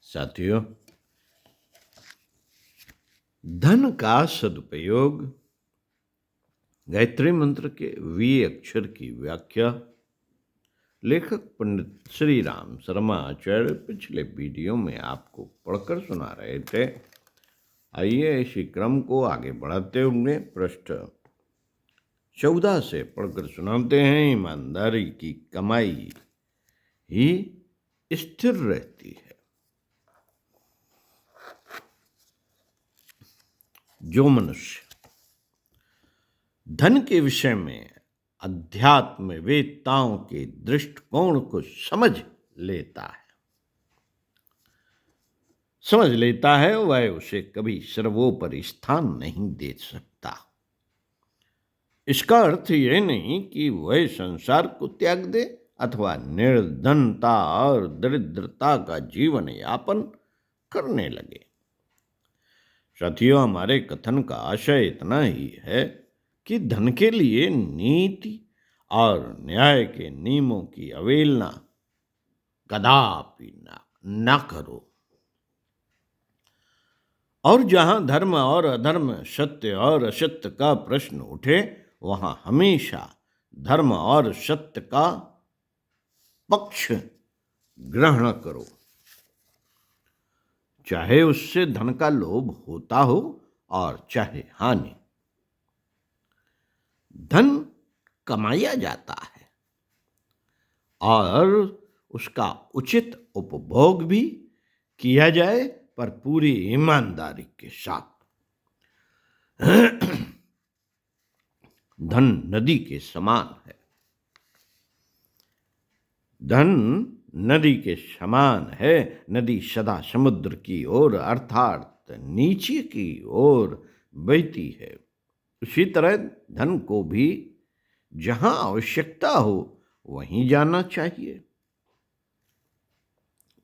साथियों, धन का सदुपयोग गायत्री मंत्र के वी अक्षर की व्याख्या लेखक पंडित श्री राम शर्मा आचार्य पिछले वीडियो में आपको पढ़कर सुना रहे थे। आइए इसी क्रम को आगे बढ़ाते हुए पृष्ठ 14 से पढ़कर सुनाते हैं। ईमानदारी की कमाई ही स्थिर रहती है। जो मनुष्य धन के विषय में अध्यात्म वेत्ताओं के दृष्टिकोण को समझ लेता है वह उसे कभी सर्वोपरि स्थान नहीं दे सकता। इसका अर्थ यह नहीं कि वह संसार को त्याग दे अथवा निर्धनता और दरिद्रता का जीवन यापन करने लगे। साथियों, हमारे कथन का आशय इतना ही है कि धन के लिए नीति और न्याय के नियमों की अवहेलना कदापि न करो। और जहां धर्म और अधर्म, सत्य और असत्य का प्रश्न उठे, वहां हमेशा धर्म और सत्य का पक्ष ग्रहण करो, चाहे उससे धन का लोभ होता हो और चाहे हानि। धन कमाया जाता है और उसका उचित उपभोग भी किया जाए, पर पूरी ईमानदारी के साथ। धन नदी के समान है। धन नदी के समान है। नदी सदा समुद्र की ओर अर्थात नीचे की ओर बहती है। उसी तरह धन को भी जहां आवश्यकता हो वहीं जाना चाहिए।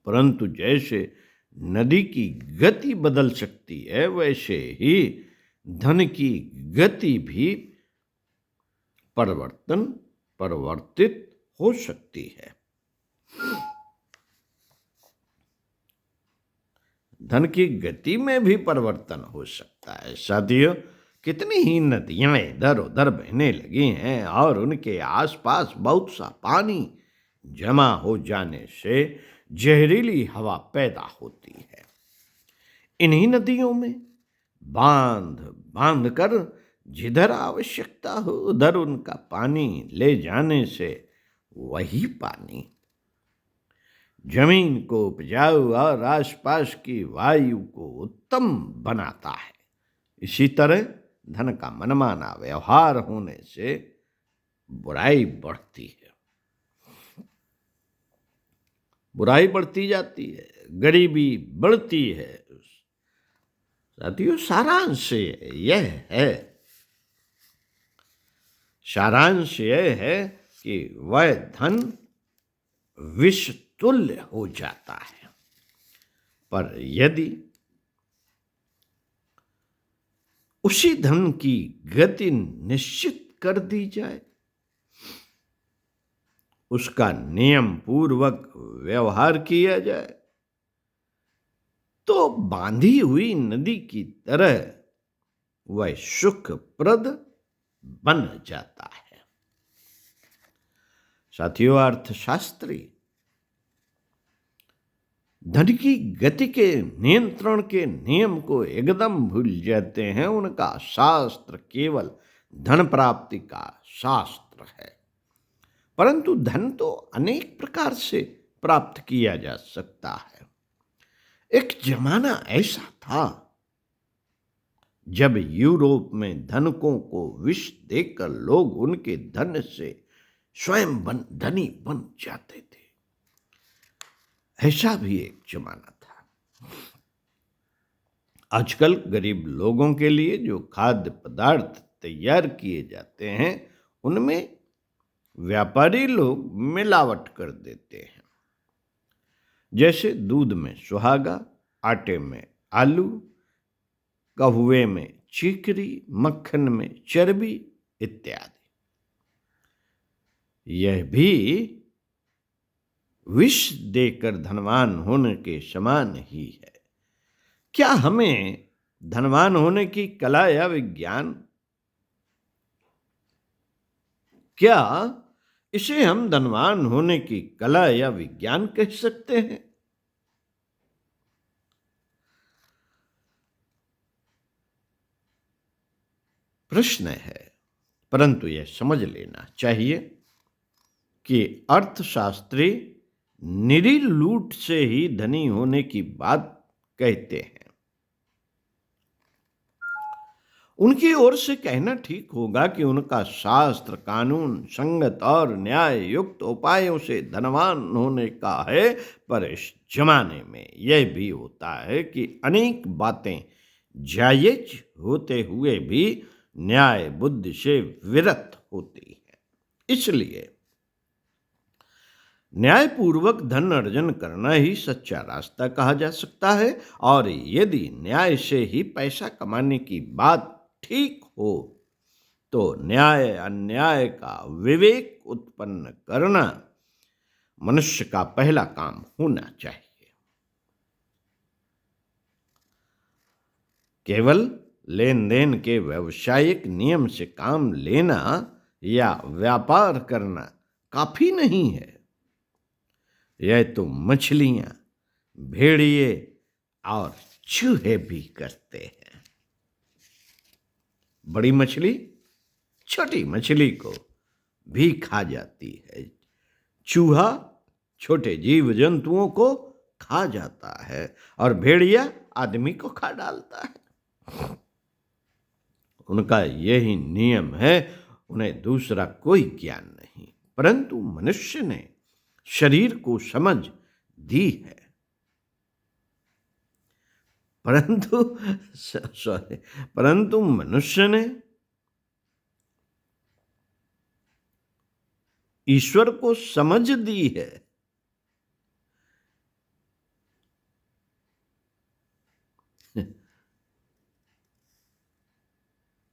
परंतु जैसे नदी की गति बदल सकती है, वैसे ही धन की गति भी परिवर्तित हो सकती है। धन की गति में भी परिवर्तन हो सकता है। साथियों, कितनी ही नदियां इधर उधर बहने लगी हैं और उनके आसपास बहुत सा पानी जमा हो जाने से जहरीली हवा पैदा होती है। इन्हीं नदियों में बांध कर जिधर आवश्यकता हो उधर उनका पानी ले जाने से वही पानी जमीन को उपजाऊ और आसपास की वायु को उत्तम बनाता है। इसी तरह धन का मनमाना व्यवहार होने से बुराई बढ़ती है, बुराई बढ़ती जाती है, गरीबी बढ़ती है। साथियों, सारांश यह है कि वह धन विष तुल्य हो जाता है, पर यदि उसी धन की गति निश्चित कर दी जाए, उसका नियम पूर्वक व्यवहार किया जाए, तो बांधी हुई नदी की तरह वह सुखप्रद बन जाता है। साथियों, अर्थशास्त्री धन की गति के नियंत्रण के नियम को एकदम भूल जाते हैं। उनका शास्त्र केवल धन प्राप्ति का शास्त्र है। परंतु धन तो अनेक प्रकार से प्राप्त किया जा सकता है। एक जमाना ऐसा था जब यूरोप में धनिकों को विष देकर लोग उनके धन से स्वयं धनी बन जाते थे। ऐसा भी एक जमाना था। आजकल गरीब लोगों के लिए जो खाद्य पदार्थ तैयार किए जाते हैं, उनमें व्यापारी लोग मिलावट कर देते हैं। जैसे दूध में सुहागा, आटे में आलू, कहुए में चीकरी, मक्खन में चर्बी इत्यादि। यह भी विष देकर धनवान होने के समान ही है। क्या हमें धनवान होने की कला या विज्ञान, क्या इसे हम धनवान होने की कला या विज्ञान कह सकते हैं? प्रश्न है, परंतु यह समझ लेना चाहिए कि अर्थशास्त्री निरी लूट से ही धनी होने की बात कहते हैं। उनकी ओर से कहना ठीक होगा कि उनका शास्त्र कानून संगत और न्याय युक्त उपायों से धनवान होने का है, पर इस जमाने में यह भी होता है कि अनेक बातें जायज होते हुए भी न्याय बुद्धि से विरत होती है। इसलिए न्यायपूर्वक धन अर्जन करना ही सच्चा रास्ता कहा जा सकता है, और यदि न्याय से ही पैसा कमाने की बात ठीक हो तो न्याय अन्याय का विवेक उत्पन्न करना मनुष्य का पहला काम होना चाहिए। केवल लेन देन के व्यावसायिक नियम से काम लेना या व्यापार करना काफी नहीं है। यह तो मछलियां, भेड़िए और चूहे भी करते हैं। बड़ी मछली छोटी मछली को भी खा जाती है, चूहा छोटे जीव जंतुओं को खा जाता है, और भेड़िया आदमी को खा डालता है। उनका यही नियम है, उन्हें दूसरा कोई ज्ञान नहीं। परंतु मनुष्य ने शरीर को समझ दी है, परंतु मनुष्य ने ईश्वर को समझ दी है।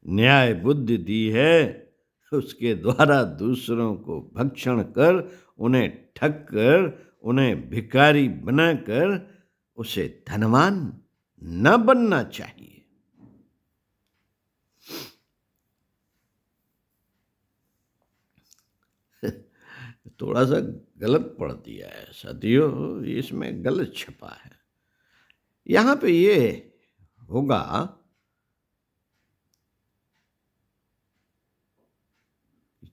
न्याय बुद्धि दी है, उसके द्वारा दूसरों को भक्षण कर, उन्हें ठग कर, उन्हें भिखारी बनाकर उसे धनवान न बनना चाहिए। थोड़ा सा गलत पढ़ दिया है साथियों, इसमें गलत छपा है। यहां पे ये होगा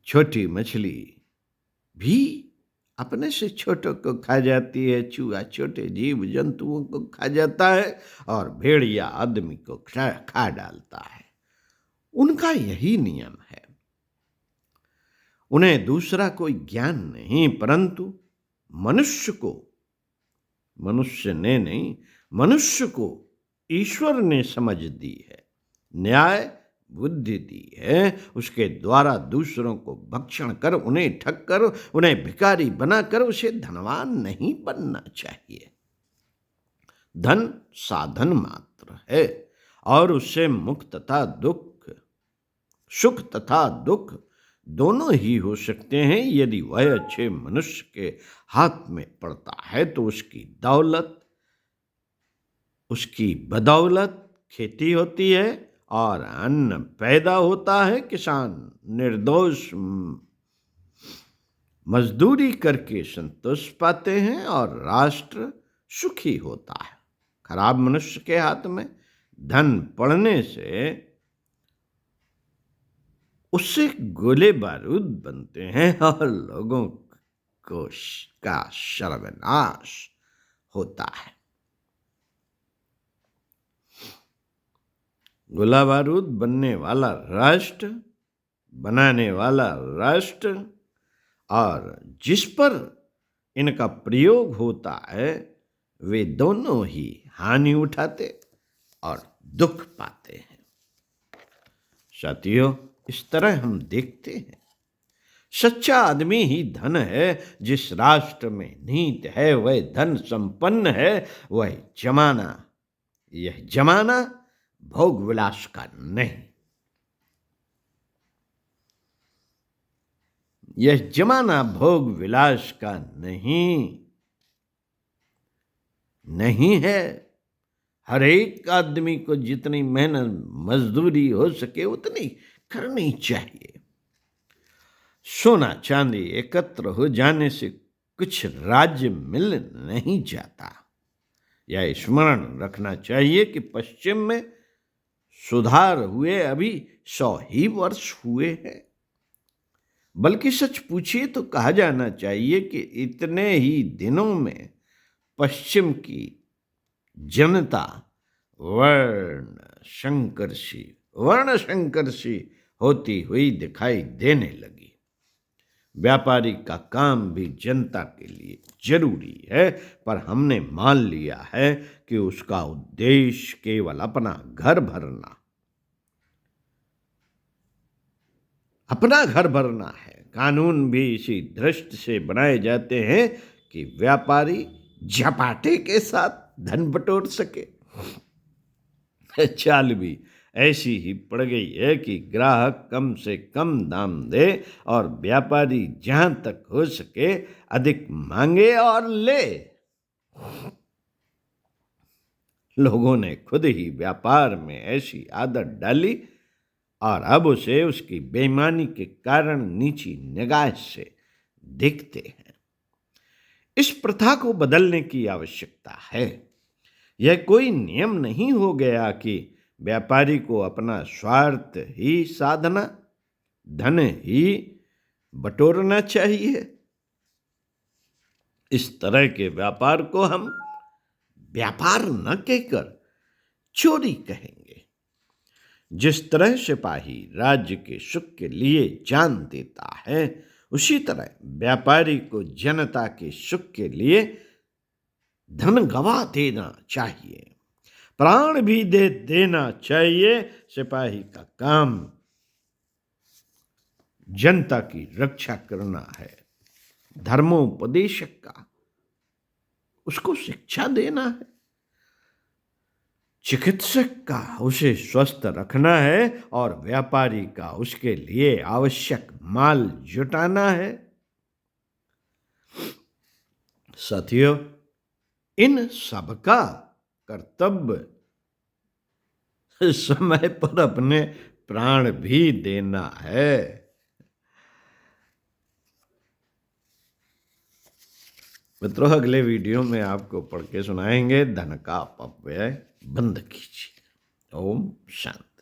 छोटी मछली भी अपने से छोटों को खा जाती है, चूहा छोटे जीव जंतुओं को खा जाता है, और भेड़िया आदमी को खा डालता है। उनका यही नियम है। उन्हें दूसरा कोई ज्ञान नहीं, परंतु मनुष्य को ईश्वर ने समझ दी है, न्याय बुद्धि दी है। उसके द्वारा दूसरों को भक्षण कर, उन्हें ठग कर, उन्हें भिखारी बनाकर उसे धनवान नहीं बनना चाहिए। धन साधन मात्र है, और उससे सुख तथा दुख दोनों ही हो सकते हैं। यदि वह अच्छे मनुष्य के हाथ में पड़ता है तो उसकी बदौलत खेती होती है और अन्न पैदा होता है। किसान निर्दोष मजदूरी करके संतोष पाते हैं और राष्ट्र सुखी होता है। खराब मनुष्य के हाथ में धन पड़ने से उससे गोले बारूद बनते हैं और लोगों का सर्वनाश होता है। गोला बारूद बनाने वाला राष्ट्र और जिस पर इनका प्रयोग होता है, वे दोनों ही हानि उठाते और दुख पाते हैं। साथियों, इस तरह हम देखते हैं, सच्चा आदमी ही धन है। जिस राष्ट्र में नीति है वह धन संपन्न है। यह जमाना भोग विलास का नहीं। यह जमाना भोग विलास का नहीं, नहीं है। हर एक आदमी को जितनी मेहनत मजदूरी हो सके उतनी करनी चाहिए। सोना चांदी एकत्र हो जाने से कुछ राज्य मिल नहीं जाता। यह स्मरण रखना चाहिए कि पश्चिम में सुधार हुए अभी 100 ही वर्ष हुए हैं। बल्कि सच पूछिए तो कहा जाना चाहिए कि इतने ही दिनों में पश्चिम की जनता वर्ण संकर्षी होती हुई दिखाई देने लगी। व्यापारी का काम भी जनता के लिए जरूरी है, पर हमने मान लिया है कि उसका उद्देश्य केवल अपना घर भरना है। कानून भी इसी दृष्टि से बनाए जाते हैं कि व्यापारी झपाटे के साथ धन बटोर सके। चाल भी ऐसी ही पड़ गई है कि ग्राहक कम से कम दाम दे और व्यापारी जहां तक हो सके अधिक मांगे और ले। लोगों ने खुद ही व्यापार में ऐसी आदत डाली और अब उसे उसकी बेईमानी के कारण नीची निगाह से देखते हैं। इस प्रथा को बदलने की आवश्यकता है। यह कोई नियम नहीं हो गया कि व्यापारी को अपना स्वार्थ ही साधना, धन ही बटोरना चाहिए। इस तरह के व्यापार को हम व्यापार न कहकर चोरी कहेंगे। जिस तरह सिपाही राज्य के सुख के लिए जान देता है, उसी तरह व्यापारी को जनता के सुख के लिए धन गवा देना चाहिए, प्राण भी दे देना चाहिए। सिपाही का काम जनता की रक्षा करना है। धर्मोपदेशक का उसको शिक्षा देना है। चिकित्सक का उसे स्वस्थ रखना है और व्यापारी का उसके लिए आवश्यक माल जुटाना है। साथियों, इन सबका कर्तव्य समय पर अपने प्राण भी देना है। मित्रों, अगले वीडियो में आपको पढ़ के सुनाएंगे धन का अपव्यय बंद कीजिए। ओम शांति।